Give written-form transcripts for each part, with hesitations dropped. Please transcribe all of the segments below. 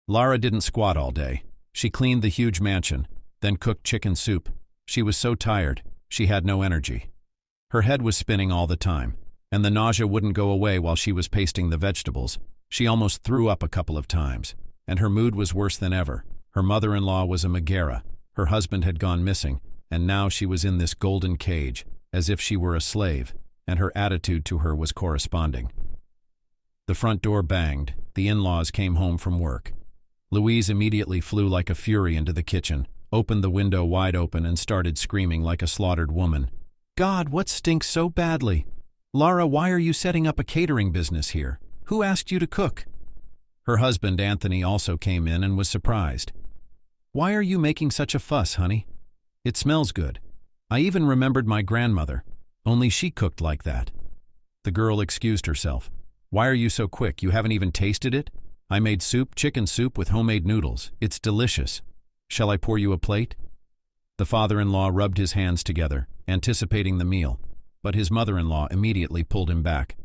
Lara didn't squat all day. She cleaned the huge mansion, then cooked chicken soup. She was so tired, she had no energy. Her head was spinning all the time, and the nausea wouldn't go away while she was pasting the vegetables. She almost threw up a couple of times, and her mood was worse than ever. Her mother-in-law was a meghera. Her husband had gone missing, and now she was in this golden cage, as if she were a slave, and her attitude to her was corresponding. The front door banged. The in-laws came home from work. Louise immediately flew like a fury into the kitchen, opened the window wide open and started screaming like a slaughtered woman. "God, what stinks so badly? Lara, why are you setting up a catering business here? Who asked you to cook?" Her husband, Anthony, also came in and was surprised. "Why are you making such a fuss, honey? It smells good. I even remembered my grandmother, only she cooked like that." The girl excused herself. "Why are you so quick? You haven't even tasted it? I made soup, chicken soup with homemade noodles. It's delicious. Shall I pour you a plate?" The father-in-law rubbed his hands together, anticipating the meal, but his mother-in-law immediately pulled him back.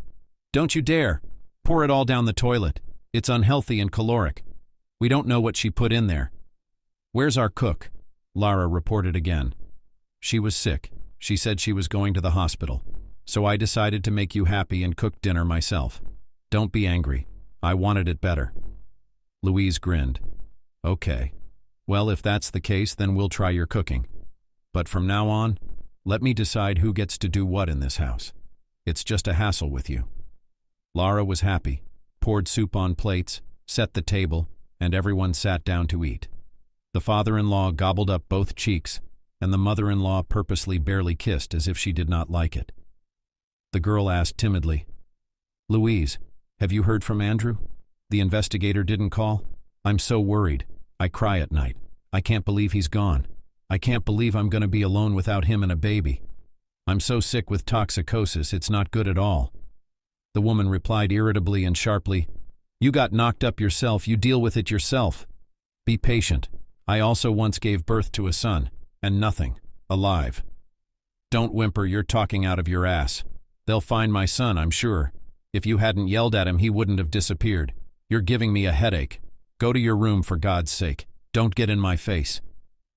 "Don't you dare! Pour it all down the toilet. It's unhealthy and caloric. We don't know what she put in there." "Where's our cook?" Lara reported again. "She was sick. She said she was going to the hospital. So I decided to make you happy and cook dinner myself. Don't be angry. I wanted it better." Louise grinned. "Okay. Well, if that's the case, then we'll try your cooking. But from now on, let me decide who gets to do what in this house. It's just a hassle with you." Lara was happy, poured soup on plates, set the table, and everyone sat down to eat. The father-in-law gobbled up both cheeks, and the mother-in-law purposely barely kissed as if she did not like it. The girl asked timidly, "Louise, have you heard from Andrew? The investigator didn't call? I'm so worried. I cry at night. I can't believe he's gone. I can't believe I'm going to be alone without him and a baby. I'm so sick with toxicosis, it's not good at all." The woman replied irritably and sharply, "You got knocked up yourself, you deal with it yourself. Be patient. I also once gave birth to a son, and nothing, alive. Don't whimper, you're talking out of your ass. They'll find my son, I'm sure. If you hadn't yelled at him, he wouldn't have disappeared. You're giving me a headache. Go to your room for God's sake. Don't get in my face."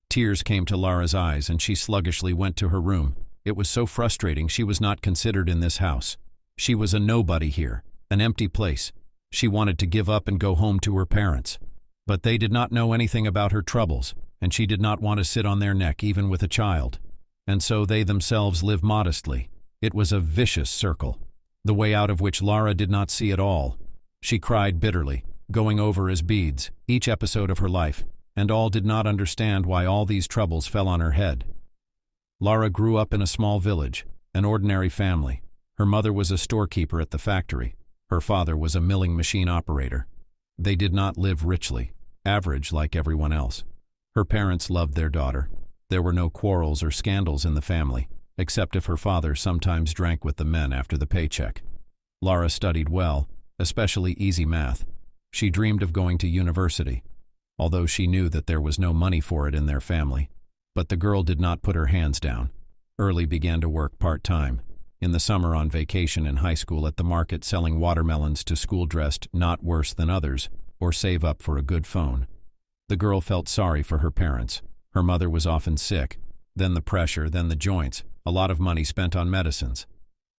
Tears came to Lara's eyes and she sluggishly went to her room. It was so frustrating. She was not considered in this house. She was a nobody here, an empty place. She wanted to give up and go home to her parents. But they did not know anything about her troubles, and she did not want to sit on their neck even with a child. And so they themselves live modestly. It was a vicious circle, the way out of which Lara did not see at all. She cried bitterly, going over as beads each episode of her life, and all did not understand why all these troubles fell on her head. Lara grew up in a small village, an ordinary family. Her mother was a storekeeper at the factory. Her father was a milling machine operator. They did not live richly, average like everyone else. Her parents loved their daughter. There were no quarrels or scandals in the family, except if her father sometimes drank with the men after the paycheck. Lara studied well, especially easy math. She dreamed of going to university, although she knew that there was no money for it in their family. But the girl did not put her hands down. Early began to work part-time. In the summer on vacation in high school at the market selling watermelons to school-dressed not worse than others, or save up for a good phone. The girl felt sorry for her parents. Her mother was often sick, then the pressure, then the joints, a lot of money spent on medicines.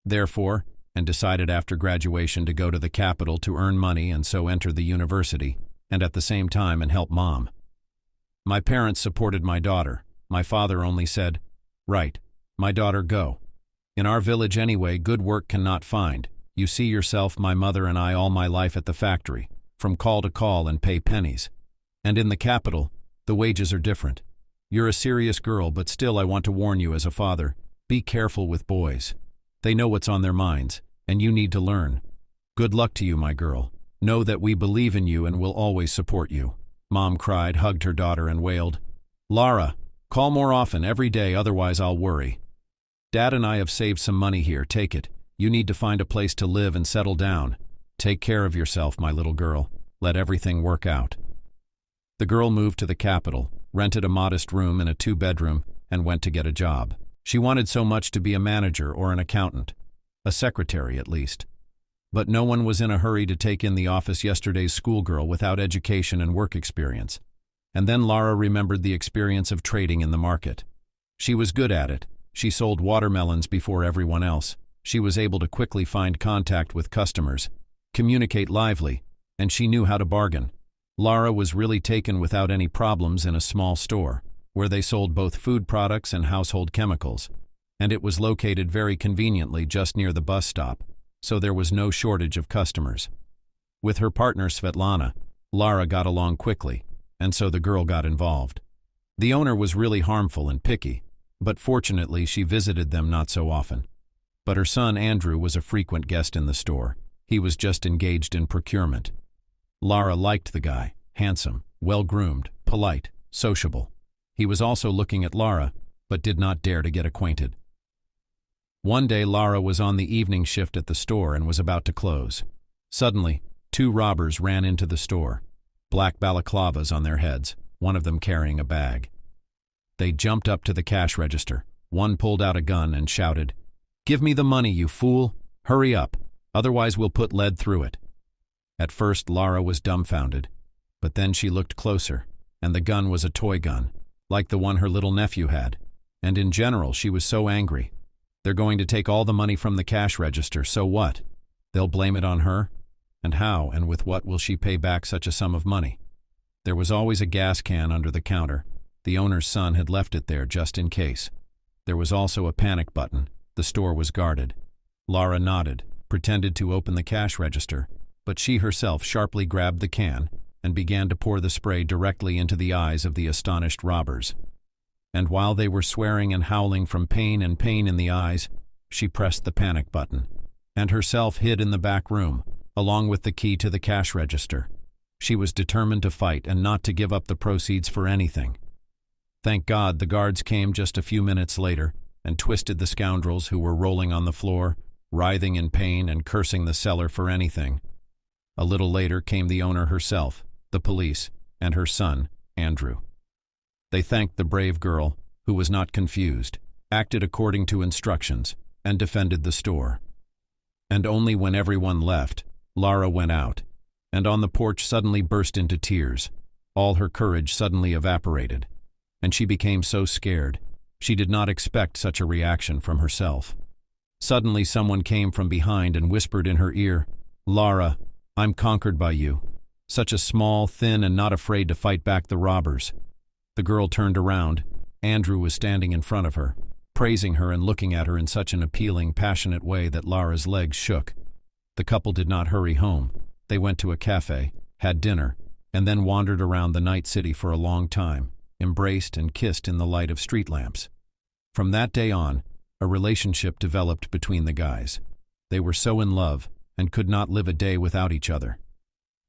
Therefore, and decided after graduation to go to the capital to earn money and so enter the university, and at the same time and help mom. My parents supported my daughter. My father only said, "Right, my daughter, go. In our village anyway, good work cannot find. You see yourself, my mother and I all my life at the factory, from call to call and pay pennies. And in the capital, the wages are different. You're a serious girl, but still I want to warn you as a father, be careful with boys. They know what's on their minds, and you need to learn. Good luck to you, my girl. Know that we believe in you and will always support you." Mom cried, hugged her daughter and wailed, "Lara, call more often every day, otherwise I'll worry. Dad and I have saved some money here, take it. You need to find a place to live and settle down. Take care of yourself, my little girl. Let everything work out." The girl moved to the capital, rented a modest room in a 2-bedroom, and went to get a job. She wanted so much to be a manager or an accountant, a secretary at least. But no one was in a hurry to take in the office yesterday's schoolgirl without education and work experience. And then Lara remembered the experience of trading in the market. She was good at it. She sold watermelons before everyone else. She was able to quickly find contact with customers, communicate lively, and she knew how to bargain. Lara was really taken without any problems in a small store, where they sold both food products and household chemicals, and it was located very conveniently just near the bus stop, so there was no shortage of customers. With her partner Svetlana, Lara got along quickly, and so the girl got involved. The owner was really harmful and picky, but fortunately she visited them not so often. But her son Andrew was a frequent guest in the store. He was just engaged in procurement. Lara liked the guy, handsome, well-groomed, polite, sociable. He was also looking at Lara, but did not dare to get acquainted. One day Lara was on the evening shift at the store and was about to close. Suddenly, 2 robbers ran into the store, black balaclavas on their heads, one of them carrying a bag. They jumped up to the cash register. One pulled out a gun and shouted, "Give me the money, you fool! Hurry up, otherwise we'll put lead through it." At first Lara was dumbfounded, but then she looked closer, and the gun was a toy gun, like the one her little nephew had, and in general she was so angry. They're going to take all the money from the cash register, so what? They'll blame it on her? And how and with what will she pay back such a sum of money? There was always a gas can under the counter. The owner's son had left it there just in case. There was also a panic button. The store was guarded. Lara nodded, pretended to open the cash register, but she herself sharply grabbed the can and began to pour the spray directly into the eyes of the astonished robbers. And while they were swearing and howling from pain and pain in the eyes, she pressed the panic button, and herself hid in the back room, along with the key to the cash register. She was determined to fight and not to give up the proceeds for anything. Thank God the guards came just a few minutes later and twisted the scoundrels who were rolling on the floor, writhing in pain and cursing the seller for anything. A little later came the owner herself, the police, and her son, Andrew. They thanked the brave girl, who was not confused, acted according to instructions, and defended the store. And only when everyone left, Lara went out, and on the porch suddenly burst into tears. All her courage suddenly evaporated, and she became so scared. She did not expect such a reaction from herself. Suddenly someone came from behind and whispered in her ear, "Lara, I'm conquered by you. Such a small, thin, and not afraid to fight back the robbers." The girl turned around. Andrew was standing in front of her, praising her and looking at her in such an appealing, passionate way that Lara's legs shook. The couple did not hurry home. They went to a cafe, had dinner, and then wandered around the night city for a long time, embraced and kissed in the light of street lamps. From that day on, a relationship developed between the guys. They were so in love and could not live a day without each other.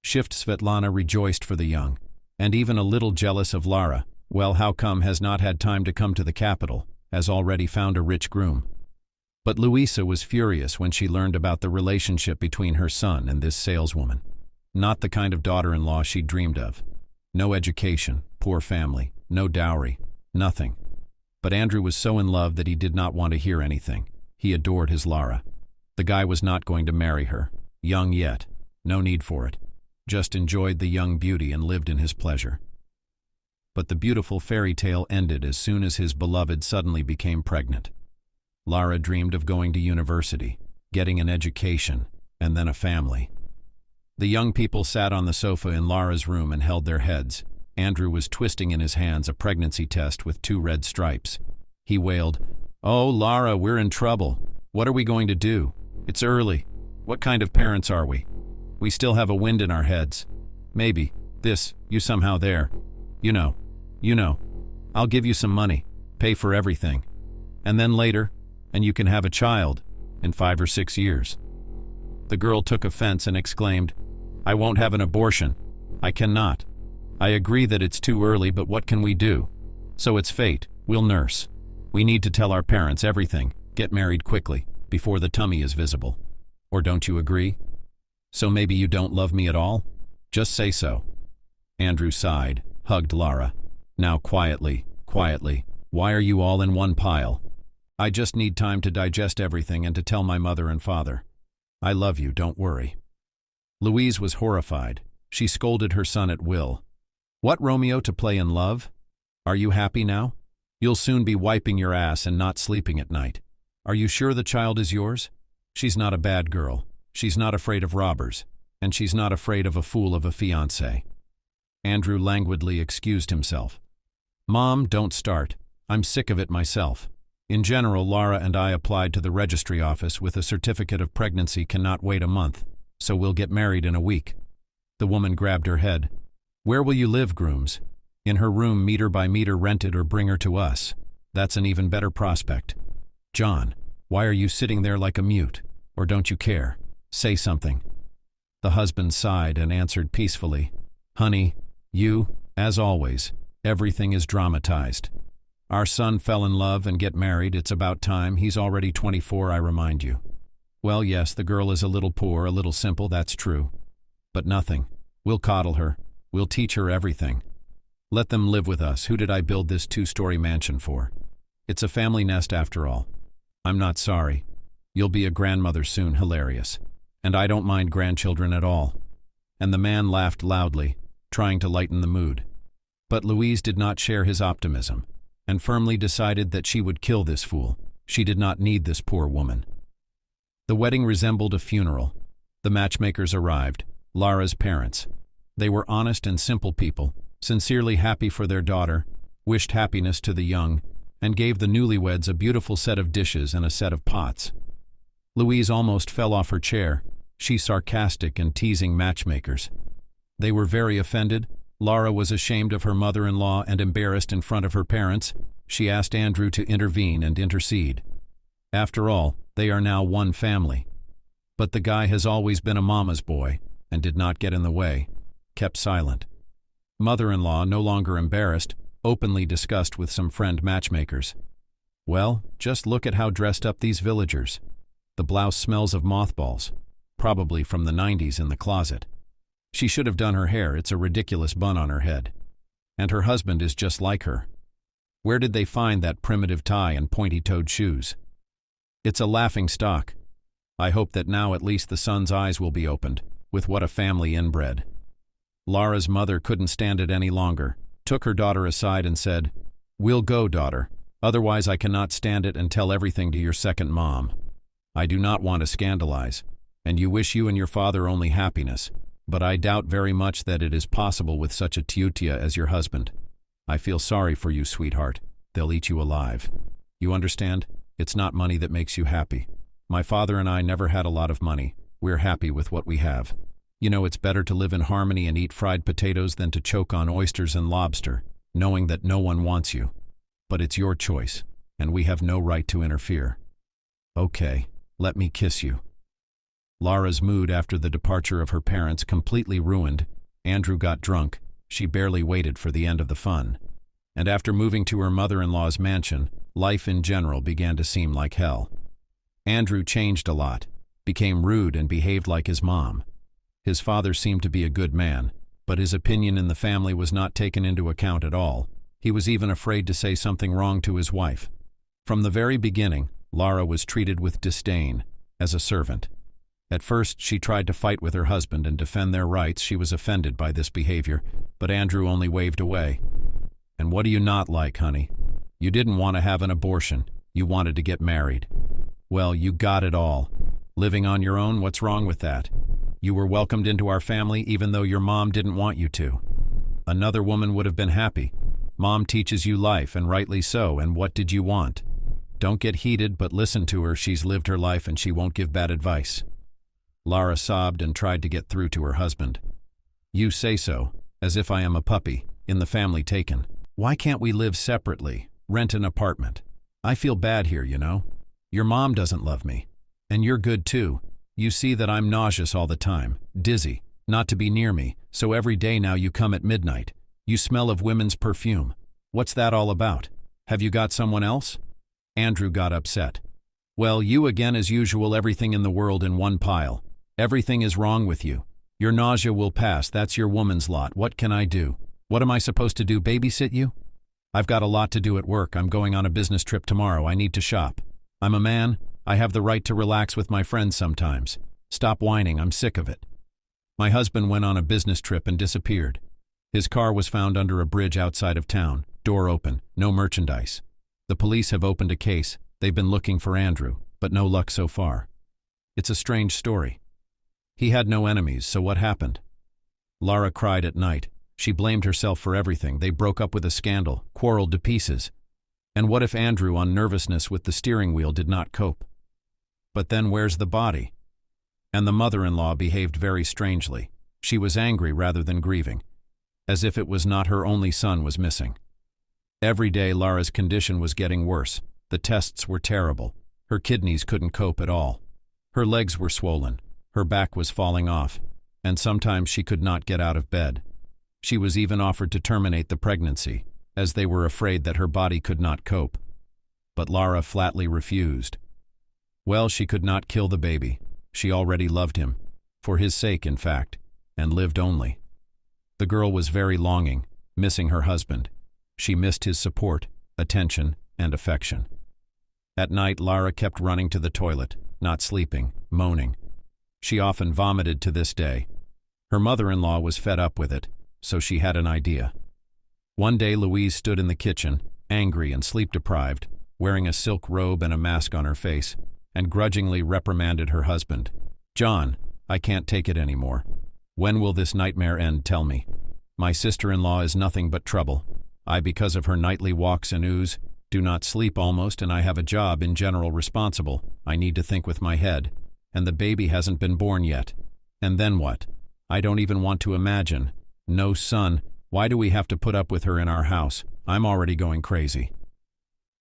Shift Svetlana rejoiced for the young, and even a little jealous of Lara. Well, how come has not had time to come to the capital, has already found a rich groom. But Louisa was furious when she learned about the relationship between her son and this saleswoman. Not the kind of daughter-in-law she dreamed of. No education, poor family, no dowry, nothing. But Andrew was so in love that he did not want to hear anything. He adored his Lara. The guy was not going to marry her. Young yet. No need for it. Just enjoyed the young beauty and lived in his pleasure. But the beautiful fairy tale ended as soon as his beloved suddenly became pregnant. Lara dreamed of going to university, getting an education, and then a family. The young people sat on the sofa in Lara's room and held their heads. Andrew was twisting in his hands a pregnancy test with 2 red stripes. He wailed, "Oh, Lara, we're in trouble. What are we going to do? It's early. What kind of parents are we? We still have a wind in our heads. Maybe, this, you somehow there. You know. I'll give you some money, pay for everything. And then later, and you can have a child, in 5 or 6 years." The girl took offense and exclaimed, "I won't have an abortion. I cannot. I agree that it's too early, but what can we do? So it's fate. We'll nurse. We need to tell our parents everything. Get married quickly, before the tummy is visible. Or don't you agree? So maybe you don't love me at all? Just say so." Andrew sighed, hugged Lara. "Now quietly, why are you all in one pile? I just need time to digest everything and to tell my mother and father. I love you, don't worry." Louise was horrified. She scolded her son at will. "What, Romeo, to play in love? Are you happy now? You'll soon be wiping your ass and not sleeping at night. Are you sure the child is yours? She's not a bad girl. She's not afraid of robbers. And she's not afraid of a fool of a fiancé." Andrew languidly excused himself. "Mom, don't start. I'm sick of it myself. In general, Lara and I applied to the registry office with a certificate of pregnancy cannot wait a month, so we'll get married in a week." The woman grabbed her head. "Where will you live, grooms? In her room, meter by meter rented, or bring her to us. That's an even better prospect. John, why are you sitting there like a mute? Or don't you care? Say something." The husband sighed and answered peacefully, "Honey, as always, everything is dramatized. Our son fell in love and get married, it's about time. He's already 24, I remind you. Well, yes, the girl is a little poor, a little simple, that's true. But nothing. We'll coddle her. We'll teach her everything. Let them live with us. Who did I build this 2-story mansion for? It's a family nest after all. I'm not sorry. You'll be a grandmother soon, hilarious. And I don't mind grandchildren at all." And the man laughed loudly, trying to lighten the mood. But Louise did not share his optimism, and firmly decided that she would kill this fool. She did not need this poor woman. The wedding resembled a funeral. The matchmakers arrived, Lara's parents. They were honest and simple people, sincerely happy for their daughter, wished happiness to the young, and gave the newlyweds a beautiful set of dishes and a set of pots. Louise almost fell off her chair, she sarcastic and teasing matchmakers. They were very offended. Lara was ashamed of her mother-in-law and embarrassed in front of her parents. She asked Andrew to intervene and intercede. After all, they are now one family. But the guy has always been a mama's boy, and did not get in the way, kept silent. Mother-in-law, no longer embarrassed, openly discussed with some friend matchmakers. "Well, just look at how dressed up these villagers. The blouse smells of mothballs, probably from the 90s in the closet. She should have done her hair, it's a ridiculous bun on her head. And her husband is just like her. Where did they find that primitive tie and pointy-toed shoes? It's a laughing stock. I hope that now at least the son's eyes will be opened, with what a family inbred." Lara's mother couldn't stand it any longer, took her daughter aside and said, "We'll go, daughter. Otherwise I cannot stand it and tell everything to your second mom. I do not want to scandalize, and you wish you and your father only happiness, but I doubt very much that it is possible with such a tiutia as your husband. I feel sorry for you, sweetheart. They'll eat you alive. You understand? It's not money that makes you happy. My father and I never had a lot of money. We're happy with what we have. You know, it's better to live in harmony and eat fried potatoes than to choke on oysters and lobster, knowing that no one wants you. But it's your choice, and we have no right to interfere. Okay, let me kiss you." Lara's mood after the departure of her parents completely ruined. Andrew got drunk. She barely waited for the end of the fun. And after moving to her mother-in-law's mansion, life in general began to seem like hell. Andrew changed a lot, became rude and behaved like his mom. His father seemed to be a good man, but his opinion in the family was not taken into account at all. He was even afraid to say something wrong to his wife. From the very beginning, Lara was treated with disdain, as a servant. At first, she tried to fight with her husband and defend their rights. She was offended by this behavior, but Andrew only waved away. "And what do you not like, honey? You didn't want to have an abortion. You wanted to get married. Well, you got it all. Living on your own, what's wrong with that? You were welcomed into our family even though your mom didn't want you to. Another woman would have been happy. Mom teaches you life, and rightly so, and what did you want? Don't get heated, but listen to her. She's lived her life and she won't give bad advice." Lara sobbed and tried to get through to her husband. "You say so, as if I am a puppy, in the family taken. Why can't we live separately, rent an apartment? I feel bad here, you know. Your mom doesn't love me. And you're good too. You see that I'm nauseous all the time, dizzy, not to be near me, so every day now you come at midnight. You smell of women's perfume. What's that all about? Have you got someone else?" Andrew got upset. "Well, you again as usual, everything in the world in one pile. Everything is wrong with you. Your nausea will pass, that's your woman's lot. What can I do? What am I supposed to do, babysit you? I've got a lot to do at work. I'm going on a business trip tomorrow. I need to shop. I'm a man. I have the right to relax with my friends sometimes. Stop whining, I'm sick of it. My husband went on a business trip and disappeared. His car was found under a bridge outside of town, door open, no merchandise. The police have opened a case. They've been looking for Andrew, but no luck so far. It's a strange story. He had no enemies, so what happened? Lara cried at night. She blamed herself for everything. They broke up with a scandal, quarreled to pieces. And what if Andrew, on nervousness with the steering wheel, did not cope? But then where's the body? And the mother-in-law behaved very strangely. She was angry rather than grieving, as if it was not her only son was missing. Every day Lara's condition was getting worse. The tests were terrible. Her kidneys couldn't cope at all. Her legs were swollen. Her back was falling off. And sometimes she could not get out of bed. She was even offered to terminate the pregnancy, as they were afraid that her body could not cope. But Lara flatly refused. Well, she could not kill the baby. She already loved him, for his sake in fact, and lived only. The girl was very longing, missing her husband. She missed his support, attention, and affection. At night, Lara kept running to the toilet, not sleeping, moaning. She often vomited to this day. Her mother-in-law was fed up with it, so she had an idea. One day Louise stood in the kitchen, angry and sleep-deprived, wearing a silk robe and a mask on her face, and grudgingly reprimanded her husband. "John, I can't take it anymore. When will this nightmare end, tell me? My sister-in-law is nothing but trouble. I, because of her nightly walks and ooze, do not sleep almost, and I have a job in general responsible. I need to think with my head. And the baby hasn't been born yet. And then what? I don't even want to imagine. No son. Why do we have to put up with her in our house? I'm already going crazy."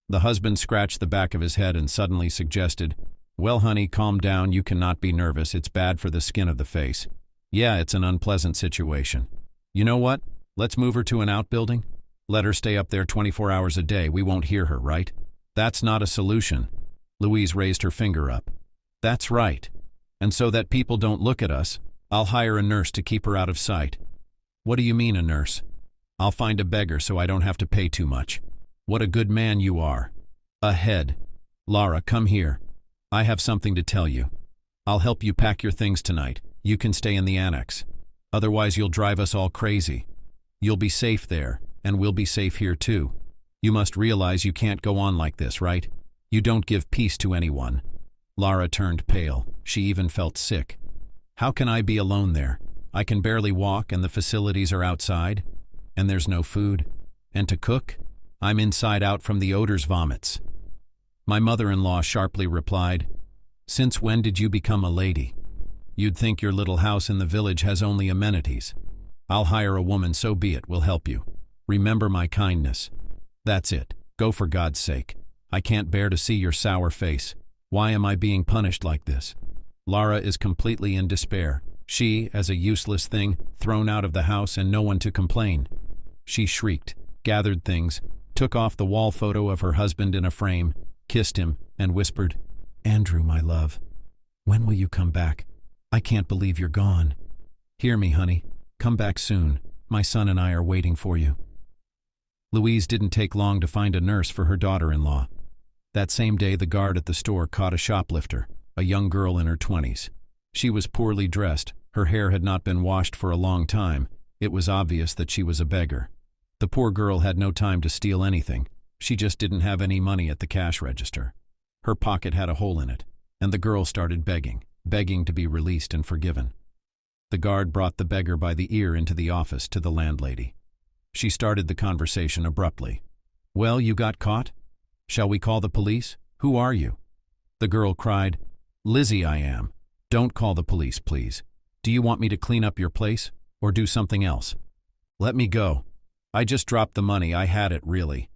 The husband scratched the back of his head and suddenly suggested, "Well, honey, calm down. You cannot be nervous. It's bad for the skin of the face. Yeah, it's an unpleasant situation. You know what? Let's move her to an outbuilding. Let her stay up there 24 hours a day. We won't hear her, right?" "That's not a solution." Louise raised her finger up. "That's right. And so that people don't look at us, I'll hire a nurse to keep her out of sight." "What do you mean, a nurse?" "I'll find a beggar so I don't have to pay too much." "What a good man you are." "Ahead. Lara, come here. I have something to tell you. I'll help you pack your things tonight. You can stay in the annex. Otherwise you'll drive us all crazy. You'll be safe there, and we'll be safe here too. You must realize you can't go on like this, right? You don't give peace to anyone." Lara turned pale. She even felt sick. "How can I be alone there? I can barely walk and the facilities are outside. And there's no food. And to cook? I'm inside out from the odors vomits." My mother-in-law sharply replied, "Since when did you become a lady? You'd think your little house in the village has only amenities. I'll hire a woman, so be it, will help you. Remember my kindness. That's it. Go for God's sake. I can't bear to see your sour face. Why am I being punished like this?" Lara is completely in despair. She, as a useless thing, thrown out of the house and no one to complain. She shrieked, gathered things, took off the wall photo of her husband in a frame, kissed him, and whispered, "Andrew, my love, when will you come back? I can't believe you're gone. Hear me, honey. Come back soon. My son and I are waiting for you." Louise didn't take long to find a nurse for her daughter-in-law. That same day, the guard at the store caught a shoplifter, a young girl in her 20s. She was poorly dressed. Her hair had not been washed for a long time. It was obvious that she was a beggar. The poor girl had no time to steal anything. She just didn't have any money at the cash register. Her pocket had a hole in it, and the girl started begging to be released and forgiven. The guard brought the beggar by the ear into the office to the landlady. She started the conversation abruptly. "Well, you got caught? Shall we call the police? Who are you?" The girl cried, "Lizzie, I am. Don't call the police, please. Do you want me to clean up your place, or do something else? Let me go. I just dropped the money. I had it, really."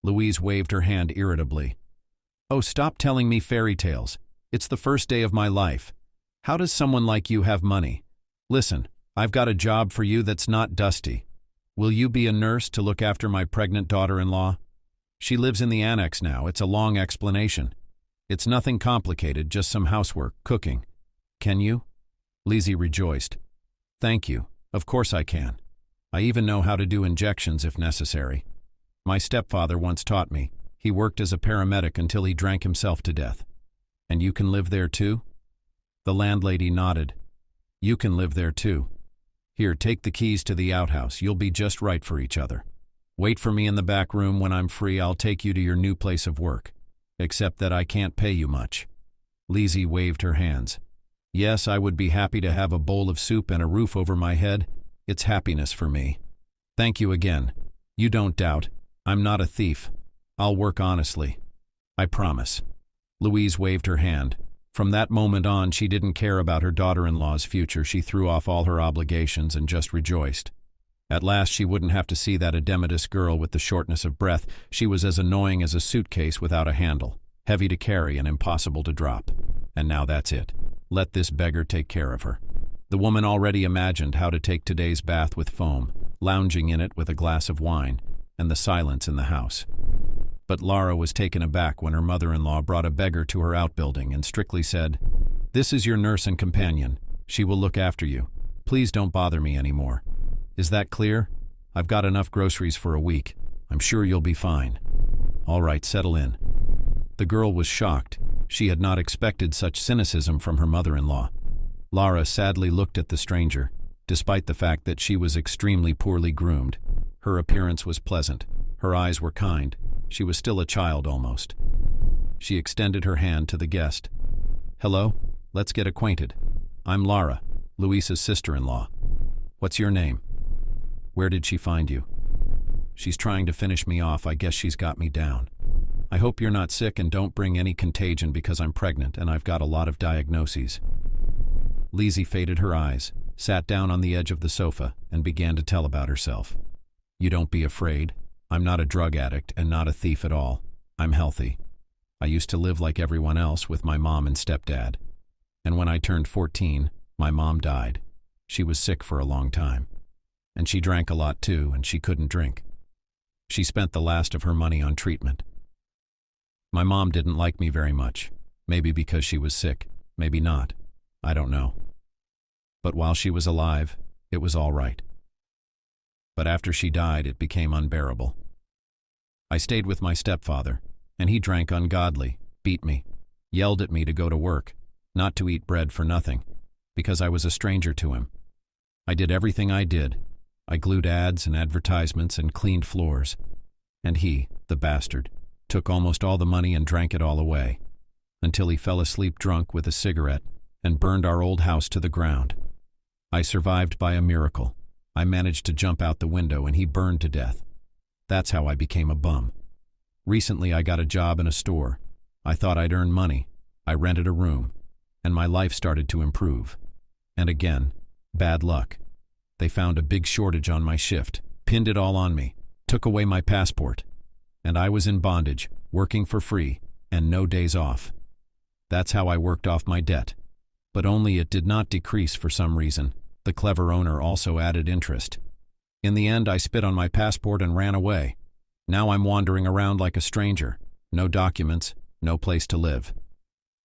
Louise waved her hand irritably. "Oh, stop telling me fairy tales. It's the first day of my life. How does someone like you have money? Listen, I've got a job for you that's not dusty. Will you be a nurse to look after my pregnant daughter-in-law? She lives in the annex now. It's a long explanation. It's nothing complicated, just some housework, cooking. Can you?" Lizzie rejoiced. "Thank you. Of course I can. I even know how to do injections if necessary. My stepfather once taught me. He worked as a paramedic until he drank himself to death. And you can live there too?" The landlady nodded. You can live there too. Here, take the keys to the outhouse. You'll be just right for each other. Wait for me in the back room. When I'm free, I'll take you to your new place of work. Except that I can't pay you much. Lizzie waved her hands. Yes, I would be happy to have a bowl of soup and a roof over my head. It's happiness for me. Thank you again. You don't doubt. I'm not a thief. I'll work honestly. I promise. Louise waved her hand. From that moment on, she didn't care about her daughter-in-law's future. She threw off all her obligations and just rejoiced. At last, she wouldn't have to see that edematous girl with the shortness of breath. She was as annoying as a suitcase without a handle, heavy to carry and impossible to drop. And now that's it. Let this beggar take care of her. The woman already imagined how to take today's bath with foam, lounging in it with a glass of wine, and the silence in the house. But Lara was taken aback when her mother-in-law brought a beggar to her outbuilding and strictly said, "This is your nurse and companion. She will look after you. Please don't bother me anymore. Is that clear? I've got enough groceries for a week. I'm sure you'll be fine. All right, settle in." The girl was shocked. She had not expected such cynicism from her mother-in-law. Lara sadly looked at the stranger, despite the fact that she was extremely poorly groomed. Her appearance was pleasant. Her eyes were kind. She was still a child almost. She extended her hand to the guest. "Hello, let's get acquainted. I'm Lara, Louise's sister-in-law. What's your name? Where did she find you? She's trying to finish me off. I guess she's got me down. I hope you're not sick and don't bring any contagion because I'm pregnant and I've got a lot of diagnoses." Lizzie faded her eyes, sat down on the edge of the sofa, and began to tell about herself. "You don't be afraid. I'm not a drug addict and not a thief at all. I'm healthy. I used to live like everyone else with my mom and stepdad. And when I turned 14, my mom died. She was sick for a long time. And she drank a lot too, and she couldn't drink. She spent the last of her money on treatment. My mom didn't like me very much, maybe because she was sick, maybe not. I don't know. But while she was alive, it was all right. But after she died, it became unbearable. I stayed with my stepfather, and he drank ungodly, beat me, yelled at me to go to work, not to eat bread for nothing, because I was a stranger to him. I did everything I did. I glued ads and advertisements and cleaned floors. And he, the bastard, took almost all the money and drank it all away, until he fell asleep drunk with a cigarette and burned our old house to the ground. I survived by a miracle. I managed to jump out the window and he burned to death. That's how I became a bum. Recently I got a job in a store. I thought I'd earn money. I rented a room, and my life started to improve. And again, bad luck. They found a big shortage on my shift, pinned it all on me, took away my passport, and I was in bondage, working for free, and no days off. That's how I worked off my debt. But only it did not decrease for some reason. The clever owner also added interest. In the end, I spit on my passport and ran away. Now I'm wandering around like a stranger. No documents, no place to live.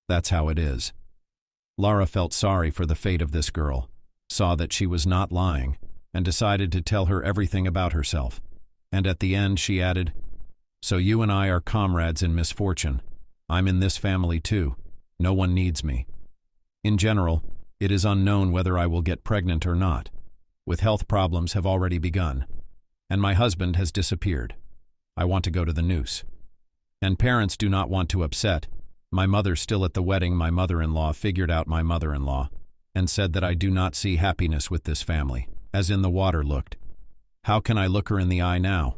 That's how it is. Lara felt sorry for the fate of this girl, saw that she was not lying, and decided to tell her everything about herself. And at the end, she added, "So you and I are comrades in misfortune. I'm in this family too. No one needs me. In general, it is unknown whether I will get pregnant or not, with health problems have already begun. And my husband has disappeared. I want to go to the noose. And parents do not want to upset. My mother still at the wedding. My mother-in-law figured out my mother-in-law and said that I do not see happiness with this family, as in the water looked. How can I look her in the eye now?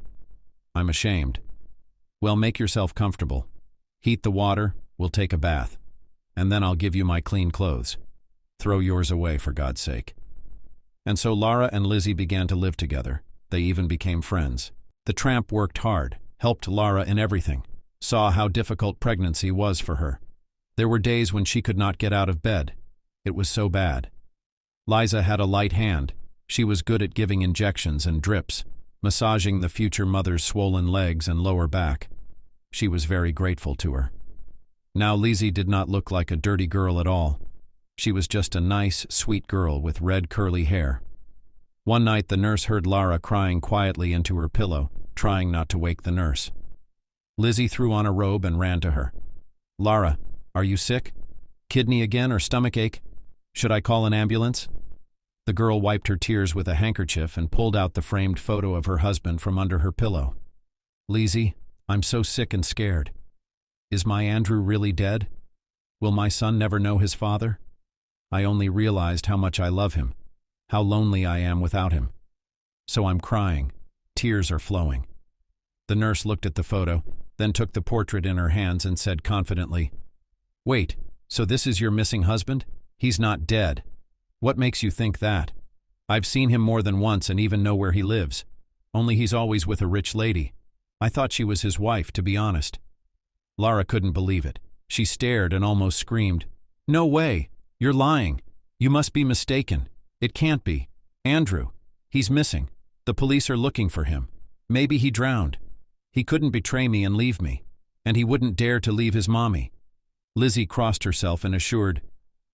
I'm ashamed. Well, make yourself comfortable. Heat the water, we'll take a bath, and then I'll give you my clean clothes. Throw yours away, for God's sake." And so Lara and Lizzie began to live together. They even became friends. The tramp worked hard, helped Lara in everything, saw how difficult pregnancy was for her. There were days when she could not get out of bed. It was so bad. Liza had a light hand. She was good at giving injections and drips, massaging the future mother's swollen legs and lower back. She was very grateful to her. Now Lizzie did not look like a dirty girl at all. She was just a nice, sweet girl with red curly hair. One night the nurse heard Lara crying quietly into her pillow, trying not to wake the nurse. Lizzie threw on a robe and ran to her. "Lara, are you sick? Kidney again or stomach ache? Should I call an ambulance?" The girl wiped her tears with a handkerchief and pulled out the framed photo of her husband from under her pillow. "Lizzie, I'm so sick and scared. Is my Andrew really dead? Will my son never know his father? I only realized how much I love him, how lonely I am without him. So I'm crying. Tears are flowing." The nurse looked at the photo, then took the portrait in her hands and said confidently, "Wait, so this is your missing husband? He's not dead. What makes you think that? I've seen him more than once and even know where he lives. Only he's always with a rich lady. I thought she was his wife, to be honest." Lara couldn't believe it. She stared and almost screamed, "No way! You're lying. You must be mistaken. It can't be. Andrew. He's missing. The police are looking for him. Maybe he drowned. He couldn't betray me and leave me. And he wouldn't dare to leave his mommy." Lizzie crossed herself and assured,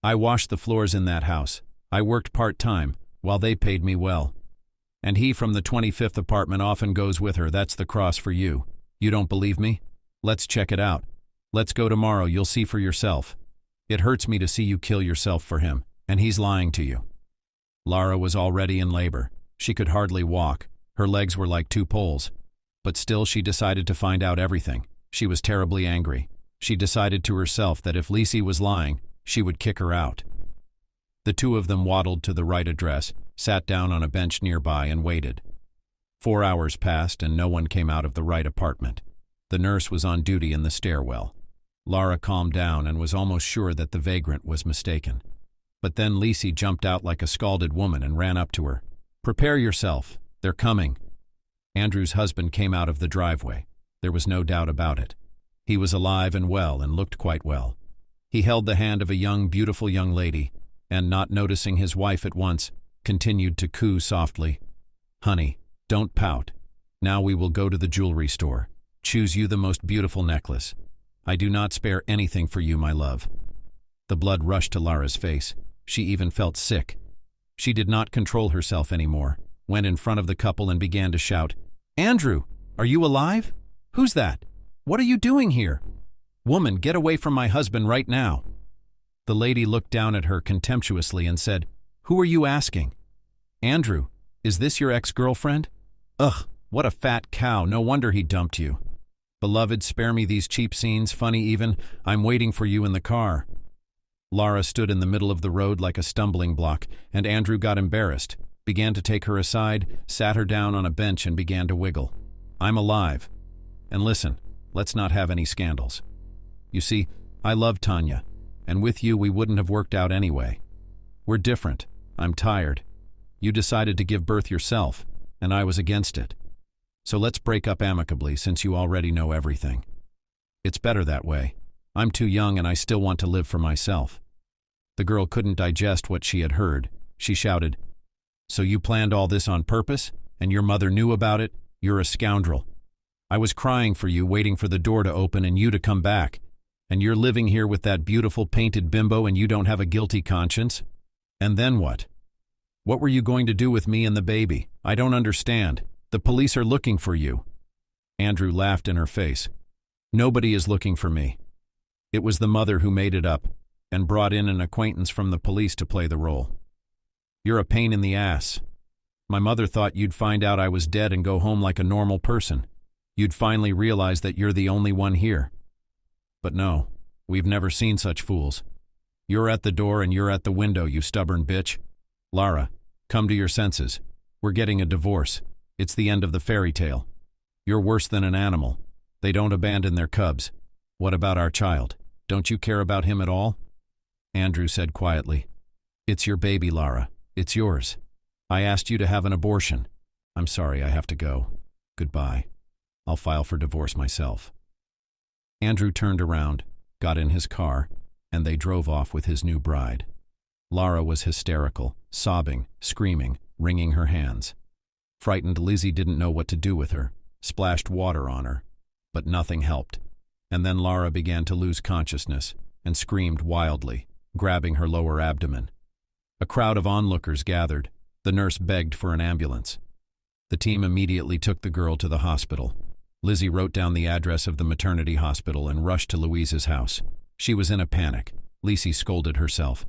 "I washed the floors in that house. I worked part-time, while they paid me well. And he from the 25th apartment often goes with her. That's the cross for you. You don't believe me? Let's check it out. Let's go tomorrow, you'll see for yourself. It hurts me to see you kill yourself for him, and he's lying to you." Lara was already in labor. She could hardly walk. Her legs were like two poles. But still she decided to find out everything. She was terribly angry. She decided to herself that if Lizzie was lying, she would kick her out. The two of them waddled to the right address, sat down on a bench nearby and waited. 4 hours passed and no one came out of the right apartment. The nurse was on duty in the stairwell. Lara calmed down and was almost sure that the vagrant was mistaken. But then Lizzie jumped out like a scalded woman and ran up to her. "Prepare yourself. They're coming." Andrew's husband came out of the driveway. There was no doubt about it. He was alive and well and looked quite well. He held the hand of a young, beautiful young lady, and, not noticing his wife at once, continued to coo softly, "Honey, don't pout. Now we will go to the jewelry store. Choose you the most beautiful necklace. I do not spare anything for you, my love." The blood rushed to Lara's face. She even felt sick. She did not control herself anymore, went in front of the couple and began to shout, "Andrew, are you alive? Who's that? What are you doing here? Woman, get away from my husband right now." The lady looked down at her contemptuously and said, "Who are you asking? Andrew, is this your ex-girlfriend? Ugh, what a fat cow, no wonder he dumped you. Beloved, spare me these cheap scenes, funny even, I'm waiting for you in the car." Lara stood in the middle of the road like a stumbling block, and Andrew got embarrassed, began to take her aside, sat her down on a bench and began to wiggle. "I'm alive. And listen, let's not have any scandals. You see, I love Tanya, and with you we wouldn't have worked out anyway. We're different. I'm tired. You decided to give birth yourself, and I was against it. So let's break up amicably since you already know everything. It's better that way. I'm too young and I still want to live for myself." The girl couldn't digest what she had heard. She shouted, "So you planned all this on purpose, and your mother knew about it? You're a scoundrel. I was crying for you, waiting for the door to open and you to come back. And you're living here with that beautiful painted bimbo and you don't have a guilty conscience? And then what? What were you going to do with me and the baby? I don't understand. The police are looking for you." Andrew laughed in her face. "Nobody is looking for me. It was the mother who made it up and brought in an acquaintance from the police to play the role. You're a pain in the ass. My mother thought you'd find out I was dead and go home like a normal person. You'd finally realize that you're the only one here. But no, we've never seen such fools. You're at the door and you're at the window, you stubborn bitch. Lara, come to your senses. We're getting a divorce. It's the end of the fairy tale. You're worse than an animal. They don't abandon their cubs. What about our child? Don't you care about him at all?" Andrew said quietly, "It's your baby, Lara. It's yours. I asked you to have an abortion. I'm sorry, I have to go. Goodbye. I'll file for divorce myself." Andrew turned around, got in his car, and they drove off with his new bride. Lara was hysterical, sobbing, screaming, wringing her hands. Frightened, Lizzie didn't know what to do with her, splashed water on her, but nothing helped. And then Lara began to lose consciousness and screamed wildly, grabbing her lower abdomen. A crowd of onlookers gathered. The nurse begged for an ambulance. The team immediately took the girl to the hospital. Lizzie wrote down the address of the maternity hospital and rushed to Louise's house. She was in a panic. Lizzie scolded herself.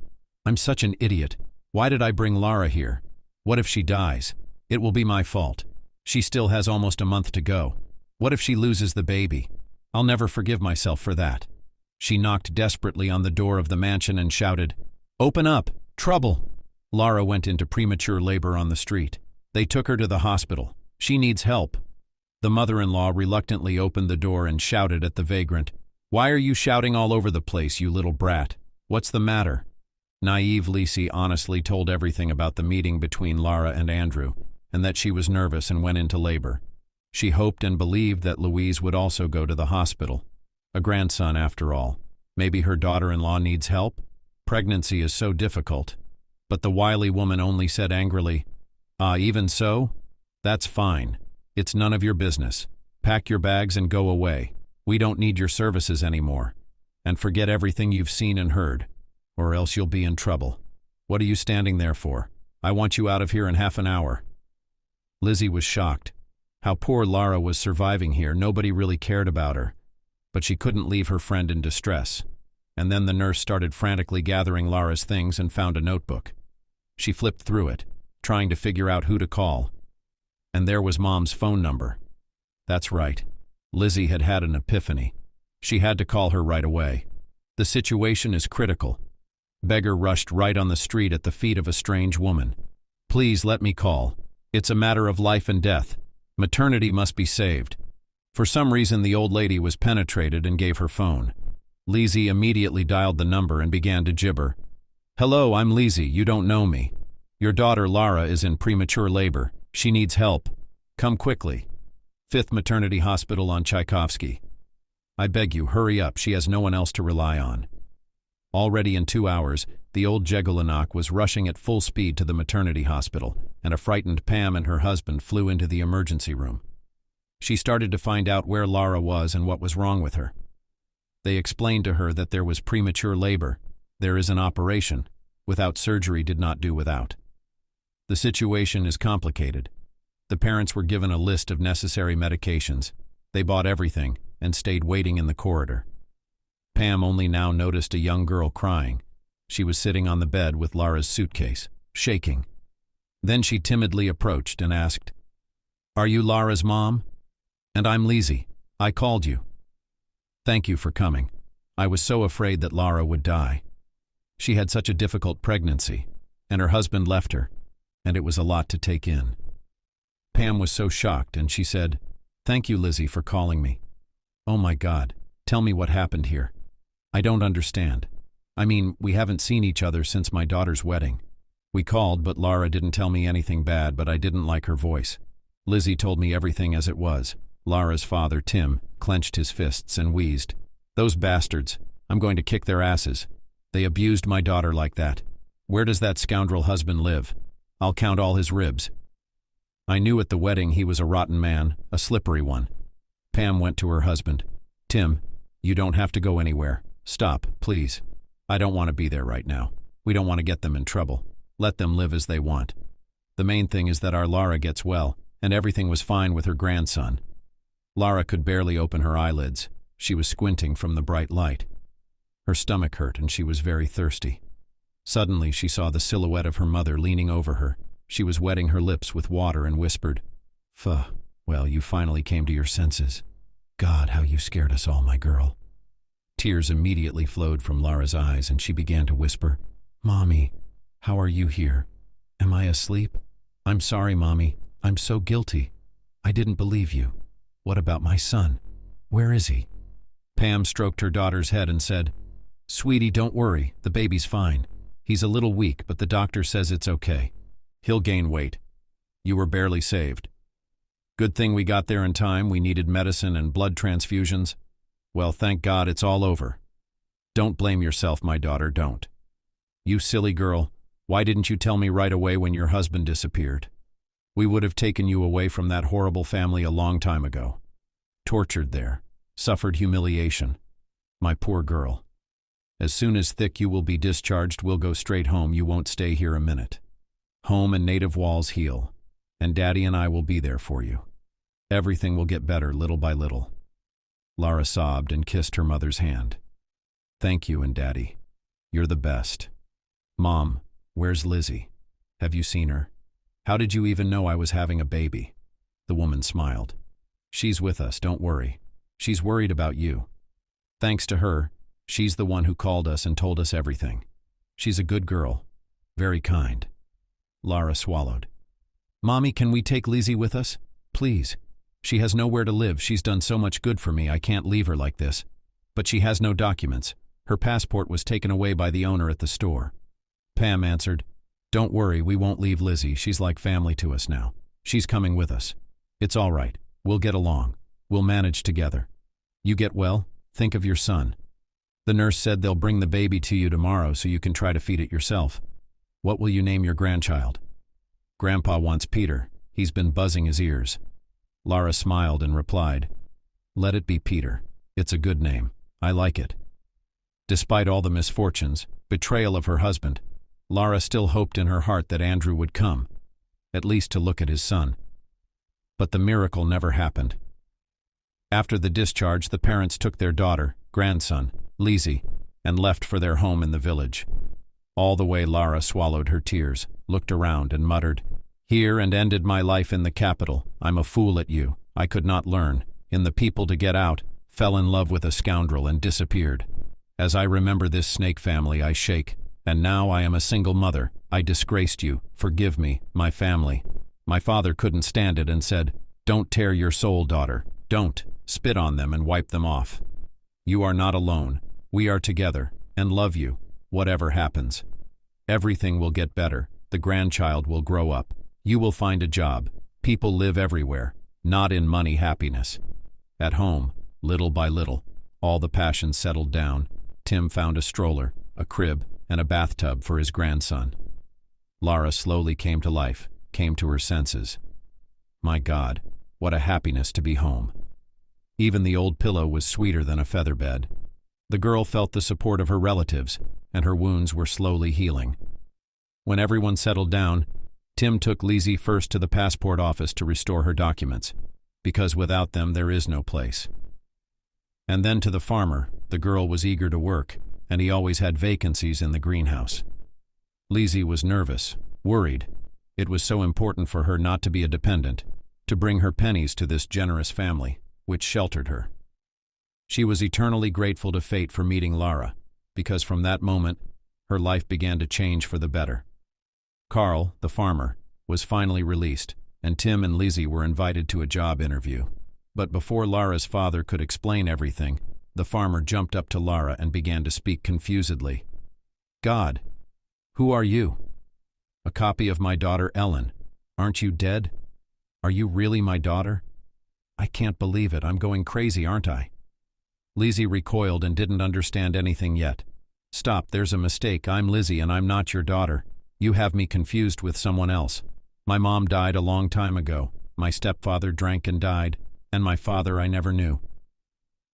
I'm such an idiot. Why did I bring Lara here? What if she dies? It will be my fault. She still has almost a month to go. What if she loses the baby? I'll never forgive myself for that. She knocked desperately on the door of the mansion and shouted, "Open up! Trouble!" Lara went into premature labor on the street. They took her to the hospital. She needs help. The mother-in-law reluctantly opened the door and shouted at the vagrant, "Why are you shouting all over the place, you little brat? What's the matter?" Naive Louise honestly told everything about the meeting between Lara and Andrew, and that she was nervous and went into labor. She hoped and believed that Louise would also go to the hospital. A grandson, after all. Maybe her daughter-in-law needs help? Pregnancy is so difficult. But the wily woman only said angrily, Even so? That's fine. It's none of your business. Pack your bags and go away. We don't need your services anymore. And forget everything you've seen and heard, or else you'll be in trouble. What are you standing there for? I want you out of here in half an hour." Lizzie was shocked. How poor Lara was surviving here. Nobody really cared about her. But she couldn't leave her friend in distress. And then the nurse started frantically gathering Lara's things and found a notebook. She flipped through it, trying to figure out who to call. And there was Mom's phone number. That's right. Lizzie had had an epiphany. She had to call her right away. The situation is critical. Beggar rushed right on the street at the feet of a strange woman. "Please let me call. It's a matter of life and death. Maternity must be saved." For some reason the old lady was penetrated and gave her phone. Lizzie immediately dialed the number and began to gibber. "Hello, I'm Lizzie. You don't know me. Your daughter Lara is in premature labor. She needs help. Come quickly. 5th Maternity Hospital on Tchaikovsky. I beg you, hurry up. She has no one else to rely on." Already in 2 hours, the old Jegelinok was rushing at full speed to the maternity hospital, and a frightened Pam and her husband flew into the emergency room. She started to find out where Lara was and what was wrong with her. They explained to her that there was premature labor. There is an operation. Without surgery did not do without. The situation is complicated. The parents were given a list of necessary medications. They bought everything and stayed waiting in the corridor. Pam only now noticed a young girl crying. She was sitting on the bed with Lara's suitcase, shaking. Then she timidly approached and asked, "Are you Lara's mom?" "And I'm Lizzie. I called you." "Thank you for coming. I was so afraid that Lara would die. She had such a difficult pregnancy, and her husband left her, and it was a lot to take in." Pam was so shocked, and she said, "Thank you, Lizzie, for calling me. Oh my God, tell me what happened here. I don't understand. I mean, we haven't seen each other since my daughter's wedding. We called, but Lara didn't tell me anything bad, but I didn't like her voice. Lizzie told me everything as it was." Lara's father, Tim, clenched his fists and wheezed. "Those bastards. I'm going to kick their asses. They abused my daughter like that. Where does that scoundrel husband live? I'll count all his ribs. I knew at the wedding he was a rotten man, a slippery one." Pam went to her husband. "Tim, you don't have to go anywhere. Stop, please. I don't want to be there right now. We don't want to get them in trouble. Let them live as they want. The main thing is that our Lara gets well, and everything was fine with her grandson." Lara could barely open her eyelids. She was squinting from the bright light. Her stomach hurt and she was very thirsty. Suddenly she saw the silhouette of her mother leaning over her. She was wetting her lips with water and whispered, "Fuh, well, you finally came to your senses. God, how you scared us all, my girl." Tears immediately flowed from Lara's eyes and she began to whisper, "Mommy, how are you here? Am I asleep? I'm sorry, Mommy. I'm so guilty. I didn't believe you. What about my son? Where is he?" Pam stroked her daughter's head and said, "Sweetie, don't worry. The baby's fine. He's a little weak, but the doctor says it's okay. He'll gain weight. You were barely saved. Good thing we got there in time. We needed medicine and blood transfusions. Well, thank God it's all over. Don't blame yourself, my daughter, don't. You silly girl, why didn't you tell me right away when your husband disappeared? We would have taken you away from that horrible family a long time ago. Tortured there, suffered humiliation. My poor girl. As soon as thick you will be discharged, we'll go straight home. You won't stay here a minute. Home and native walls heal, and Daddy and I will be there for you. Everything will get better little by little." Lara sobbed and kissed her mother's hand. "Thank you and Daddy. You're the best. "Mom, where's Lizzie? Have you seen her? How did you even know I was having a baby?" The woman smiled. "She's with us, don't worry. She's worried about you. Thanks to her, she's the one who called us and told us everything. She's a good girl. Very kind." Lara swallowed. "Mommy, can we take Lizzie with us? Please. She has nowhere to live. She's done so much good for me. I can't leave her like this. But she has no documents. Her passport was taken away by the owner at the store." Pam answered, "Don't worry, we won't leave Lizzie. She's like family to us now. She's coming with us. It's all right. We'll get along. We'll manage together. You get well? Think of your son. The nurse said they'll bring the baby to you tomorrow so you can try to feed it yourself. What will you name your grandchild?" "Grandpa wants Peter. He's been buzzing his ears." Lara smiled and replied, "Let it be Peter. It's a good name. I like it." Despite all the misfortunes, betrayal of her husband, Lara still hoped in her heart that Andrew would come, at least to look at his son. But the miracle never happened. After the discharge, the parents took their daughter, grandson, Lizzie, and left for their home in the village. All the way Lara swallowed her tears, looked around and muttered, "Here and ended my life in the capital. I'm a fool at you. I could not learn. In the people to get out, fell in love with a scoundrel and disappeared. As I remember this snake family, I shake. And now I am a single mother. I disgraced you. Forgive me, my family." My father couldn't stand it and said, "Don't tear your soul, daughter. Don't. Spit on them and wipe them off. You are not alone. We are together and love you, whatever happens. Everything will get better. The grandchild will grow up. You will find a job. People live everywhere, not in money happiness." At home, little by little, all the passions settled down. Tim found a stroller, a crib, and a bathtub for his grandson. Lara slowly came to life, came to her senses. My God, what a happiness to be home. Even the old pillow was sweeter than a feather bed. The girl felt the support of her relatives, and her wounds were slowly healing. When everyone settled down, Tim took Lizzie first to the passport office to restore her documents, because without them there is no place. And then to the farmer. The girl was eager to work, and he always had vacancies in the greenhouse. Lizzie was nervous, worried. It was so important for her not to be a dependent, to bring her pennies to this generous family, which sheltered her. She was eternally grateful to fate for meeting Lara, because from that moment, her life began to change for the better. Carl, the farmer, was finally released, and Tim and Lizzie were invited to a job interview. But before Lara's father could explain everything, the farmer jumped up to Lara and began to speak confusedly. "God, who are you?" "A copy of my daughter Ellen. Aren't you dead? Are you really my daughter? I can't believe it. I'm going crazy, aren't I?" Lizzie recoiled and didn't understand anything yet. "Stop, there's a mistake. I'm Lizzie and I'm not your daughter. You have me confused with someone else. My mom died a long time ago. My stepfather drank and died, and my father I never knew.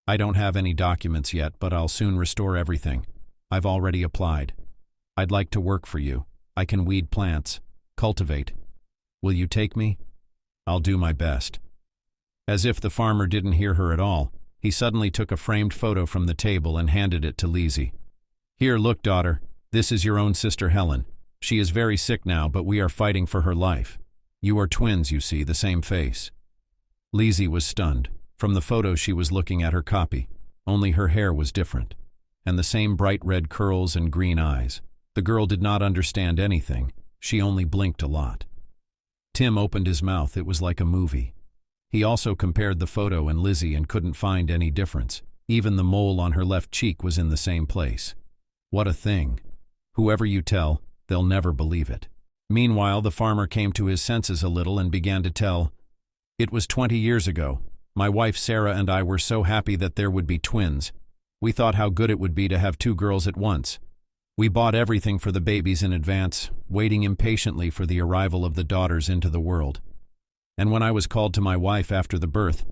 I don't have any documents yet, but I'll soon restore everything. I've already applied. I'd like to work for you. I can weed plants, cultivate. Will you take me? I'll do my best." As if the farmer didn't hear her at all, he suddenly took a framed photo from the table and handed it to Lizzie. "Here, look, daughter. This is your own sister Helen. She is very sick now, but we are fighting for her life. You are twins, you see, the same face." Lizzie was stunned. From the photo she was looking at her copy, only her hair was different, and the same bright red curls and green eyes. The girl did not understand anything. She only blinked a lot. Tim opened his mouth. It was like a movie. He also compared the photo and Lizzie and couldn't find any difference. Even the mole on her left cheek was in the same place. What a thing. Whoever you tell, they'll never believe it. Meanwhile, the farmer came to his senses a little and began to tell. "It was 20 years ago. My wife Sarah and I were so happy that there would be twins. We thought how good it would be to have 2 girls at once. We bought everything for the babies in advance, waiting impatiently for the arrival of the daughters into the world. And when I was called to my wife after the birth,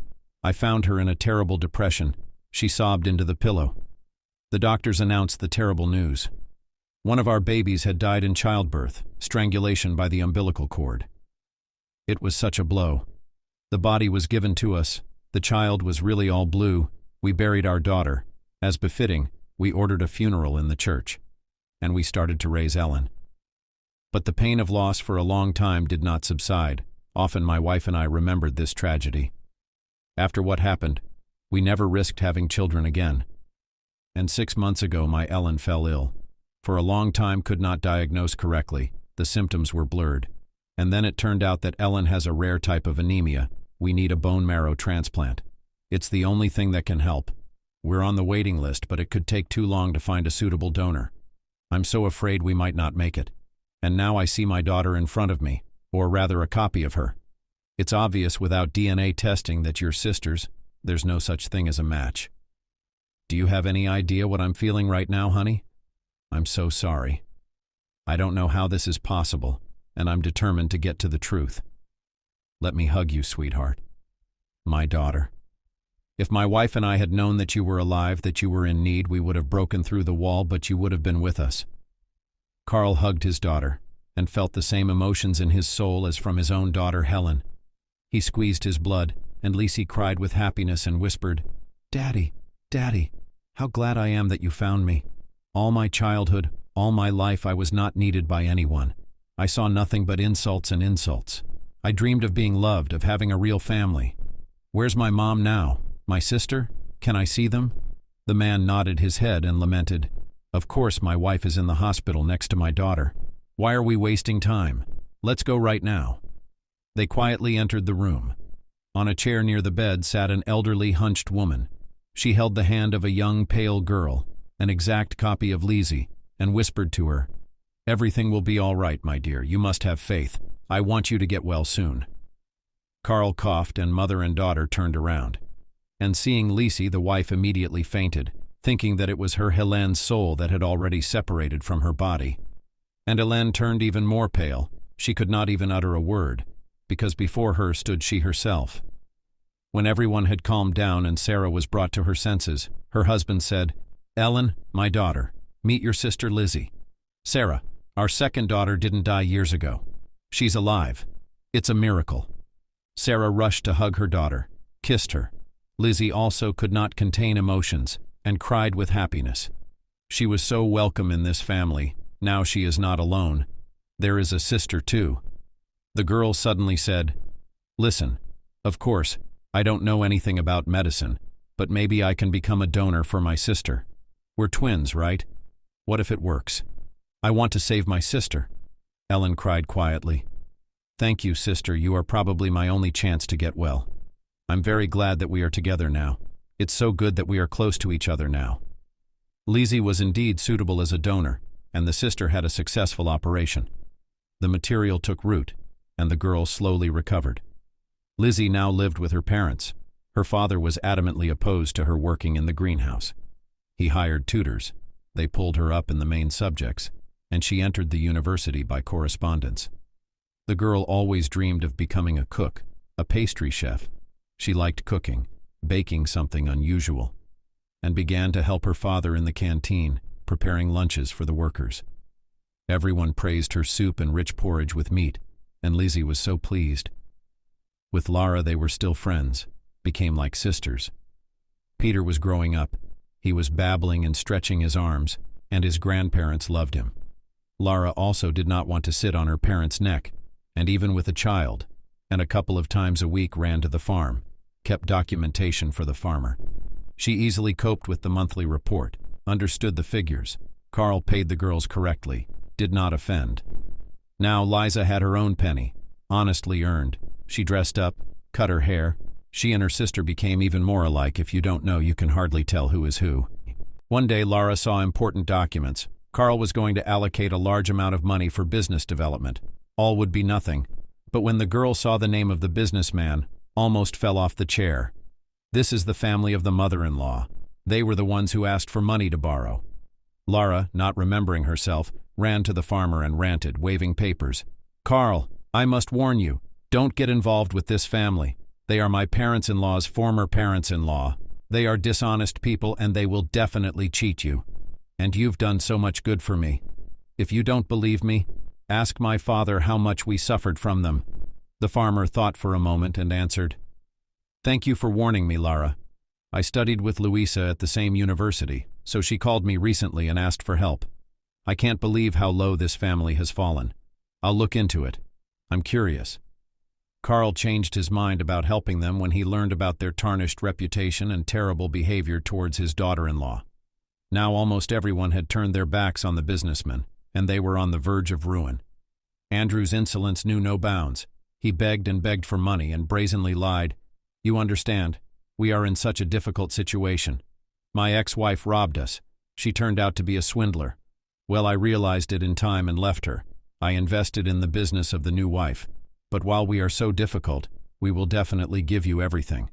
I found her in a terrible depression. She sobbed into the pillow. The doctors announced the terrible news. One of our babies had died in childbirth, strangulation by the umbilical cord. It was such a blow. The body was given to us. The child was really all blue. We buried our daughter. As befitting, we ordered a funeral in the church. and we started to raise Ellen. But the pain of loss for a long time did not subside. Often my wife and I remembered this tragedy. After what happened, we never risked having children again. And 6 months ago my Ellen fell ill. For a long time could not diagnose correctly, the symptoms were blurred. And then it turned out that Ellen has a rare type of anemia. We need a bone marrow transplant. It's the only thing that can help. We're on the waiting list, but it could take too long to find a suitable donor. I'm so afraid we might not make it. And now I see my daughter in front of me, or rather a copy of her. It's obvious without DNA testing that you're sisters. There's no such thing as a match. Do you have any idea what I'm feeling right now, honey? I'm so sorry. I don't know how this is possible, and I'm determined to get to the truth. Let me hug you, sweetheart. My daughter. If my wife and I had known that you were alive, that you were in need, we would have broken through the wall, but you would have been with us. Carl hugged his daughter and felt the same emotions in his soul as from his own daughter Helen. He squeezed his blood, and Lisi cried with happiness and whispered, "Daddy, Daddy, how glad I am that you found me. All my childhood, all my life I was not needed by anyone. I saw nothing but insults and insults. I dreamed of being loved, of having a real family. Where's my mom now? My sister? Can I see them?" The man nodded his head and lamented, "Of course my wife is in the hospital next to my daughter. Why are we wasting time? Let's go right now." They quietly entered the room. On a chair near the bed sat an elderly, hunched woman. She held the hand of a young, pale girl, an exact copy of Lisi, and whispered to her, "Everything will be all right, my dear. You must have faith. I want you to get well soon." Carl coughed, and mother and daughter turned around. And seeing Lisi, the wife immediately fainted, thinking that it was her Helene's soul that had already separated from her body. And Helene turned even more pale. She could not even utter a word, because before her stood she herself. When everyone had calmed down and Sarah was brought to her senses, her husband said, "Ellen, my daughter, meet your sister Lizzie. Sarah, our second daughter didn't die years ago. She's alive. It's a miracle." Sarah rushed to hug her daughter, kissed her. Lizzie also could not contain emotions and cried with happiness. She was so welcome in this family. Now she is not alone. There is a sister too. The girl suddenly said, "Listen, of course, I don't know anything about medicine, but maybe I can become a donor for my sister. We're twins, right? What if it works? I want to save my sister." Ellen cried quietly. "Thank you, sister. You are probably my only chance to get well. I'm very glad that we are together now. It's so good that we are close to each other now." Lizzie was indeed suitable as a donor, and the sister had a successful operation. The material took root, and the girl slowly recovered. Lizzie now lived with her parents. Her father was adamantly opposed to her working in the greenhouse. He hired tutors. They pulled her up in the main subjects, and she entered the university by correspondence. The girl always dreamed of becoming a cook, a pastry chef. She liked cooking, baking something unusual, and began to help her father in the canteen, preparing lunches for the workers. Everyone praised her soup and rich porridge with meat, and Lizzie was so pleased. With Lara they were still friends, became like sisters. Peter was growing up. He was babbling and stretching his arms, and his grandparents loved him. Lara also did not want to sit on her parents' neck, and even with a child, and a couple of times a week ran to the farm, kept documentation for the farmer. She easily coped with the monthly report, understood the figures. Carl paid the girls correctly, did not offend. Now Liza had her own penny, honestly earned. She dressed up, cut her hair. She and her sister became even more alike. If you don't know, you can hardly tell who is who. One day Lara saw important documents. Carl was going to allocate a large amount of money for business development. All would be nothing. But when the girl saw the name of the businessman, almost fell off the chair. This is the family of the mother-in-law. They were the ones who asked for money to borrow. Lara, not remembering herself, ran to the farmer and ranted, waving papers. "Carl, I must warn you, don't get involved with this family. They are my parents-in-law's former parents-in-law. They are dishonest people and they will definitely cheat you. And you've done so much good for me. If you don't believe me, ask my father how much we suffered from them." The farmer thought for a moment and answered, "Thank you for warning me, Lara. I studied with Louise at the same university, so she called me recently and asked for help. I can't believe how low this family has fallen. I'll look into it. I'm curious." Carl changed his mind about helping them when he learned about their tarnished reputation and terrible behavior towards his daughter-in-law. Now almost everyone had turned their backs on the businessmen, and they were on the verge of ruin. Andrew's insolence knew no bounds. He begged and begged for money and brazenly lied. "You understand, we are in such a difficult situation. My ex-wife robbed us. She turned out to be a swindler. Well, I realized it in time and left her. I invested in the business of the new wife. But while we are so difficult, we will definitely give you everything."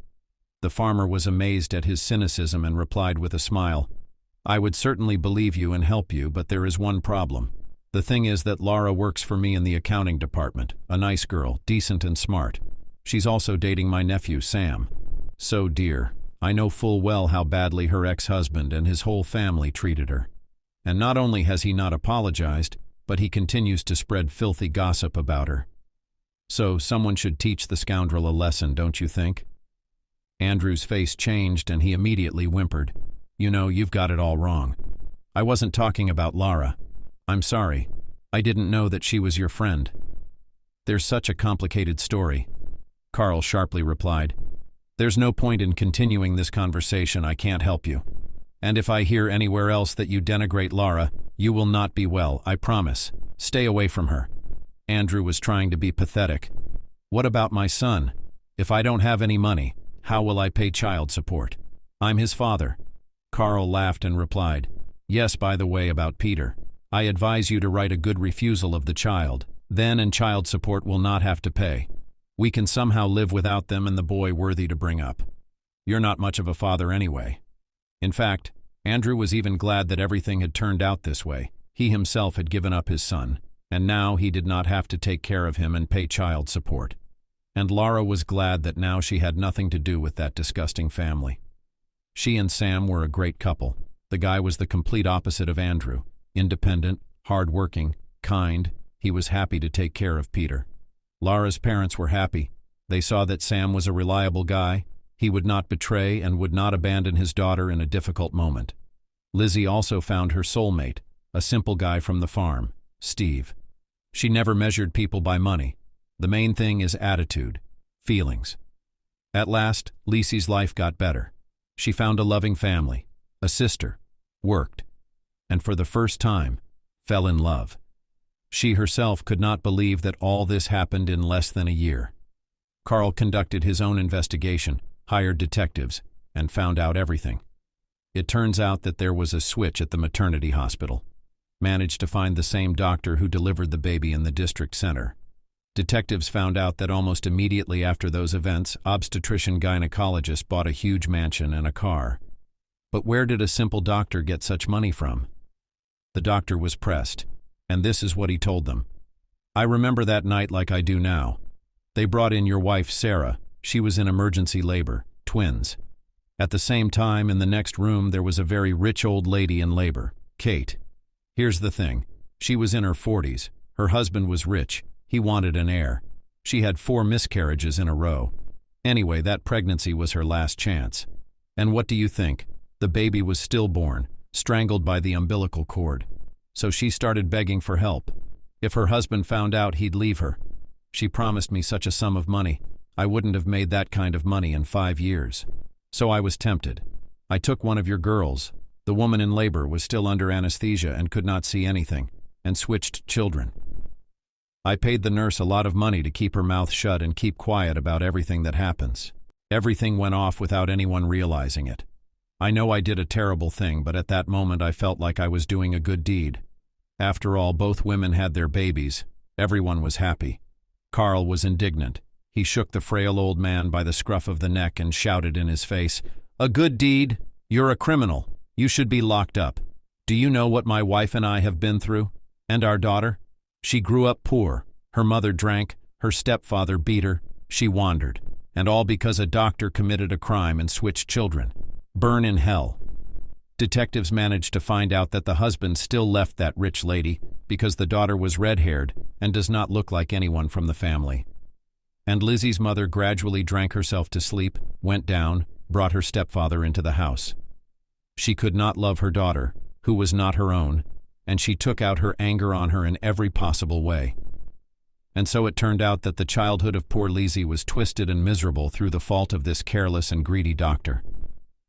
The farmer was amazed at his cynicism and replied with a smile, "I would certainly believe you and help you, but there is one problem. The thing is that Lara works for me in the accounting department, a nice girl, decent and smart. She's also dating my nephew, Sam. So, dear, I know full well how badly her ex-husband and his whole family treated her. And not only has he not apologized, but he continues to spread filthy gossip about her. So someone should teach the scoundrel a lesson, don't you think?" Andrew's face changed and he immediately whimpered. "You know, you've got it all wrong. I wasn't talking about Lara. I'm sorry. I didn't know that she was your friend." "There's such a complicated story," Carl sharply replied. "There's no point in continuing this conversation. I can't help you. And if I hear anywhere else that you denigrate Lara, you will not be well, I promise. Stay away from her." Andrew was trying to be pathetic. "What about my son? If I don't have any money, how will I pay child support? I'm his father." Carl laughed and replied, "Yes, by the way, about Peter. I advise you to write a good refusal of the child. Then and child support will not have to pay. We can somehow live without them and the boy worthy to bring up. You're not much of a father anyway." In fact, Andrew was even glad that everything had turned out this way. He himself had given up his son, and now he did not have to take care of him and pay child support. And Lara was glad that now she had nothing to do with that disgusting family. She and Sam were a great couple. The guy was the complete opposite of Andrew. Independent, hard-working, kind. He was happy to take care of Peter. Lara's parents were happy. They saw that Sam was a reliable guy. He would not betray and would not abandon his daughter in a difficult moment. Lizzie also found her soulmate, a simple guy from the farm, Steve. She never measured people by money. The main thing is attitude, feelings. At last, Lisey's life got better. She found a loving family, a sister, worked, and for the first time, fell in love. She herself could not believe that all this happened in less than a year. Carl conducted his own investigation, hired detectives, and found out everything. It turns out that there was a switch at the maternity hospital. Managed to find the same doctor who delivered the baby in the district center. Detectives found out that almost immediately after those events, obstetrician-gynecologist bought a huge mansion and a car. But where did a simple doctor get such money from? The doctor was pressed, and this is what he told them. "I remember that night like I do now. They brought in your wife, Sarah. She was in emergency labor, twins. At the same time, in the next room, there was a very rich old lady in labor, Kate. Here's the thing. She was in her 40s. Her husband was rich. He wanted an heir. She had 4 miscarriages in a row. Anyway, that pregnancy was her last chance. And what do you think? The baby was stillborn, strangled by the umbilical cord. So she started begging for help. If her husband found out, he'd leave her. She promised me such a sum of money. I wouldn't have made that kind of money in 5 years. So I was tempted. I took one of your girls. The woman in labor was still under anesthesia and could not see anything, and switched children. I paid the nurse a lot of money to keep her mouth shut and keep quiet about everything that happens. Everything went off without anyone realizing it. I know I did a terrible thing, but at that moment I felt like I was doing a good deed. After all, both women had their babies. Everyone was happy. Carl was indignant. He shook the frail old man by the scruff of the neck and shouted in his face, "A good deed? You're a criminal. You should be locked up. Do you know what my wife and I have been through? And our daughter? She grew up poor. Her mother drank. Her stepfather beat her. She wandered. And all because a doctor committed a crime and switched children. Burn in hell." Detectives managed to find out that the husband still left that rich lady because the daughter was red-haired and does not look like anyone from the family. And Lizzie's mother gradually drank herself to sleep, went down, brought her stepfather into the house. She could not love her daughter, who was not her own, and she took out her anger on her in every possible way. And so it turned out that the childhood of poor Lizzie was twisted and miserable through the fault of this careless and greedy doctor.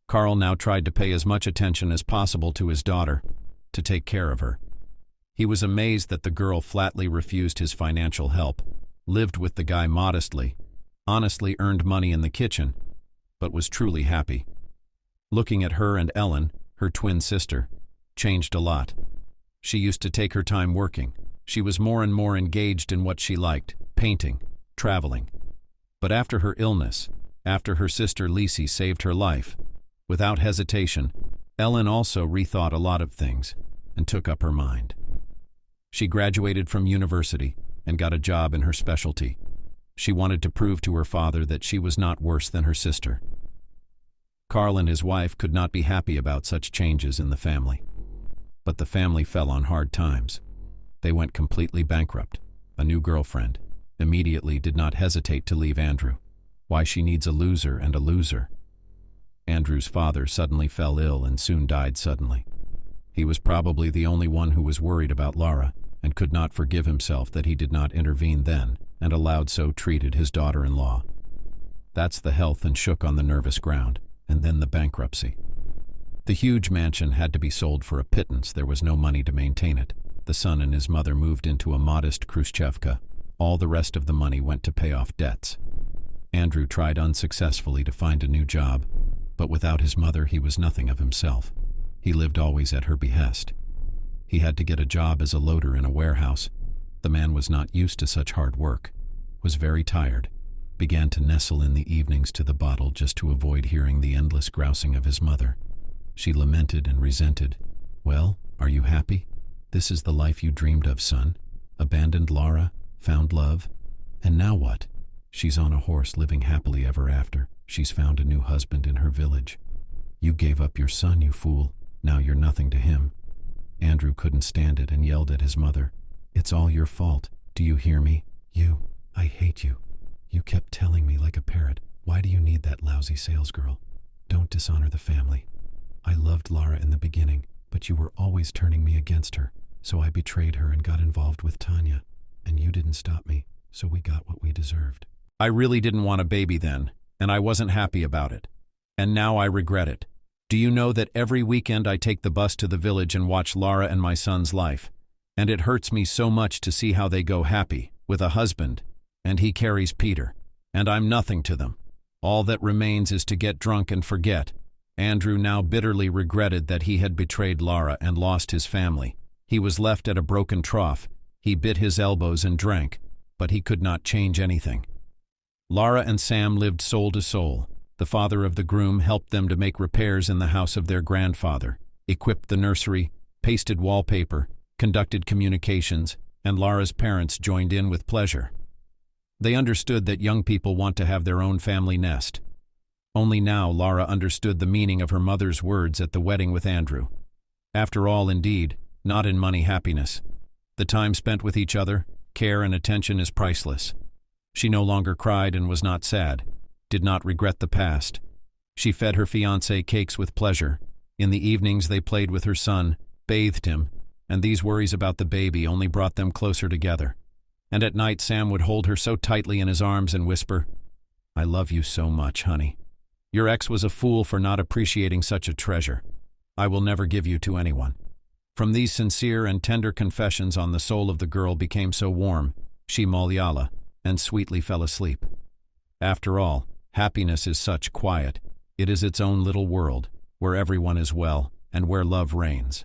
Carl now tried to pay as much attention as possible to his daughter, to take care of her. He was amazed that the girl flatly refused his financial help, lived with the guy modestly, honestly earned money in the kitchen, but was truly happy. Looking at her and Ellen, her twin sister, changed a lot. She used to take her time working. She was more and more engaged in what she liked, painting, traveling. But after her illness, after her sister Lisi saved her life, without hesitation, Ellen also rethought a lot of things and took up her mind. She graduated from university and got a job in her specialty. She wanted to prove to her father that she was not worse than her sister. Carl and his wife could not be happy about such changes in the family. But the family fell on hard times. They went completely bankrupt. A new girlfriend. Immediately did not hesitate to leave Andrew. Why she needs a loser and a loser. Andrew's father suddenly fell ill and soon died suddenly. He was probably the only one who was worried about Lara and could not forgive himself that he did not intervene then and allowed so treated his daughter-in-law. That's the health and shook on the nervous ground, and then the bankruptcy. The huge mansion had to be sold for a pittance. There was no money to maintain it. The son and his mother moved into a modest Khrushchevka. All the rest of the money went to pay off debts. Andrew tried unsuccessfully to find a new job, but without his mother he was nothing of himself. He lived always at her behest. He had to get a job as a loader in a warehouse. The man was not used to such hard work, was very tired, began to nestle in the evenings to the bottle just to avoid hearing the endless grousing of his mother. She lamented and resented. Well, are you happy? This is the life you dreamed of, son. Abandoned Lara, found love, and now what? She's on a horse living happily ever after. She's found a new husband in her village. You gave up your son, you fool. Now you're nothing to him. Andrew couldn't stand it and yelled at his mother. It's all your fault. Do you hear me? I hate you. You kept telling me like a parrot. Why do you need that lousy salesgirl? Don't dishonor the family. I loved Lara in the beginning, but you were always turning me against her, so I betrayed her and got involved with Tanya. And you didn't stop me, so we got what we deserved. I really didn't want a baby then, and I wasn't happy about it. And now I regret it. Do you know that every weekend I take the bus to the village and watch Lara and my son's life? And it hurts me so much to see how they go happy, with a husband, and he carries Peter. And I'm nothing to them. All that remains is to get drunk and forget. Andrew now bitterly regretted that he had betrayed Lara and lost his family. He was left at a broken trough. He bit his elbows and drank, but he could not change anything. Lara and Sam lived soul to soul. The father of the groom helped them to make repairs in the house of their grandfather, equipped the nursery, pasted wallpaper, conducted communications, and Lara's parents joined in with pleasure. They understood that young people want to have their own family nest. Only now Lara understood the meaning of her mother's words at the wedding with Andrew. After all, indeed, not in money happiness. The time spent with each other, care and attention is priceless. She no longer cried and was not sad, did not regret the past. She fed her fiancé cakes with pleasure. In the evenings they played with her son, bathed him, and these worries about the baby only brought them closer together. And at night Sam would hold her so tightly in his arms and whisper, I love you so much, honey. Your ex was a fool for not appreciating such a treasure. I will never give you to anyone. From these sincere and tender confessions on the soul of the girl became so warm, she Malyala, and sweetly fell asleep. After all, happiness is such quiet. It is its own little world, where everyone is well, and where love reigns.